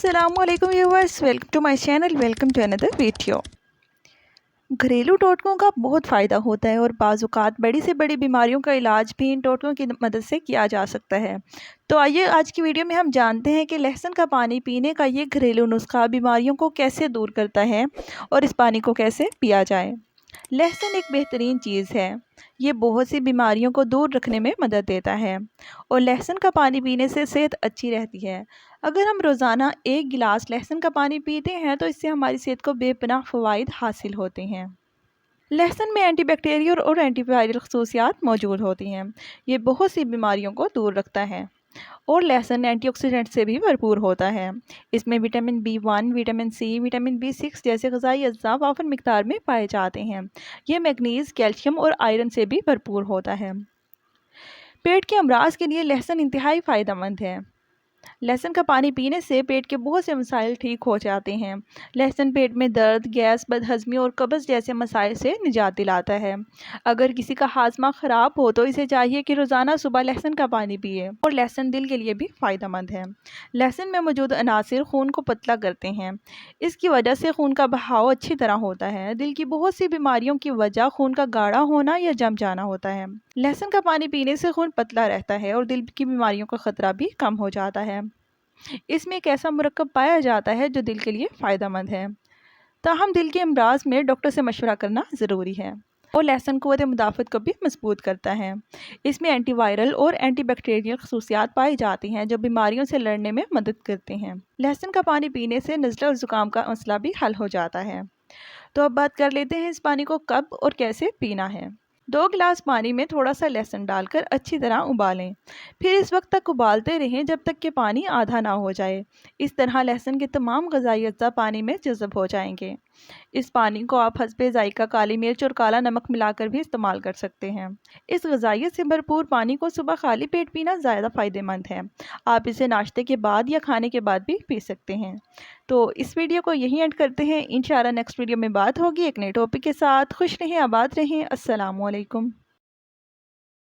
अस्सलाम वालेकुम viewers, welcome to my channel, welcome to another video. घरेलू टोटकों का बहुत फ़ायदा होता है और बाज़-औक़ात बड़ी से बड़ी बीमारियों का इलाज भी इन टोटकों की मदद से किया जा सकता है। तो आइए आज की वीडियो में हम जानते हैं कि लहसुन का पानी पीने का ये घरेलू नुस्खा बीमारियों को कैसे दूर करता है और इस पानी को कैसे पिया जाए। लहसुन एक बेहतरीन चीज़ है। ये बहुत सी बीमारियों को दूर रखने में मदद देता है और लहसुन का पानी पीने से सेहत अच्छी रहती है। अगर हम रोज़ाना 1 गिलास लहसुन का पानी पीते हैं तो इससे हमारी सेहत को बेपनाह फ़वाइद हासिल होते हैं। लहसुन में एंटीबैक्टीरियल और एंटीवायरल ख़ुसूसियात मौजूद होती हैं। ये बहुत सी बीमारियों को दूर रखता है और लहसुन एंटीऑक्सीडेंट से भी भरपूर होता है। इसमें vitamin B1, vitamin C, vitamin B6 जैसे ग़िज़ाई अज्जा वाफ़र मिक़दार में पाए जाते हैं। ये मैग्नीज़, कैल्शियम और आयरन से भी भरपूर होता है। पेट के अमराज़ के लिए लहसुन इंतहाई फ़ायदेमंद है। लहसुन का पानी पीने से पेट के बहुत से मसाइल ठीक हो जाते हैं। लहसुन पेट में दर्द, गैस, बदहज़मी और कब्ज़ जैसे मसाइल से निजात दिलाता है। अगर किसी का हाज़मा ख़राब हो तो इसे चाहिए कि रोज़ाना सुबह लहसुन का पानी पिए और लहसुन दिल के लिए भी फ़ायदेमंद है। लहसुन में मौजूद अनासिर खून को पतला करते हैं। इसकी वजह से खून का बहाव अच्छी तरह होता है। दिल की बहुत सी बीमारियों की वजह खून का गाढ़ा होना या जम जाना होता है। लहसुन का पानी पीने से खून पतला रहता है और दिल की बीमारियों का ख़तरा भी कम हो जाता है। इसमें एक ऐसा मुरक्कब पाया जाता है जो दिल के लिए फ़ायदेमंद है। ताहम दिल के अमराज में डॉक्टर से मशवरा करना ज़रूरी है। और लहसुन क़ुव्वत मुदाफ़त को भी मजबूत करता है। इसमें एंटीवायरल और एंटीबैक्टीरियल ख़ुसूसियात पाई जाती हैं जो बीमारियों से लड़ने में मदद करते हैं। लहसुन का पानी पीने से नज़ला और ज़ुकाम का मसला भी हल हो जाता है। तो अब बात कर लेते हैं इस पानी को कब और कैसे पीना है। 2 गिलास पानी में थोड़ा सा लहसुन डालकर अच्छी तरह उबालें। फिर इस वक्त तक उबालते रहें जब तक कि पानी आधा ना हो जाए। इस तरह लहसुन के तमाम ग़िज़ाई अज्जा पानी में जज़ब हो जाएंगे। इस पानी को आप हस्बे ज़ायक़ा काली मिर्च और काला नमक मिलाकर भी इस्तेमाल कर सकते हैं। इस ग़िज़ाइयत से भरपूर पानी को सुबह खाली पेट पीना ज़्यादा फ़ायदेमंद है। आप इसे नाश्ते के बाद या खाने के बाद भी पी सकते हैं। तो इस वीडियो को यहीं एंड करते हैं। इंशाअल्लाह नेक्स्ट वीडियो में बात होगी एक नए टॉपिक के साथ। खुश रहें, आबाद रहें। अस्सलामु अलैकुम।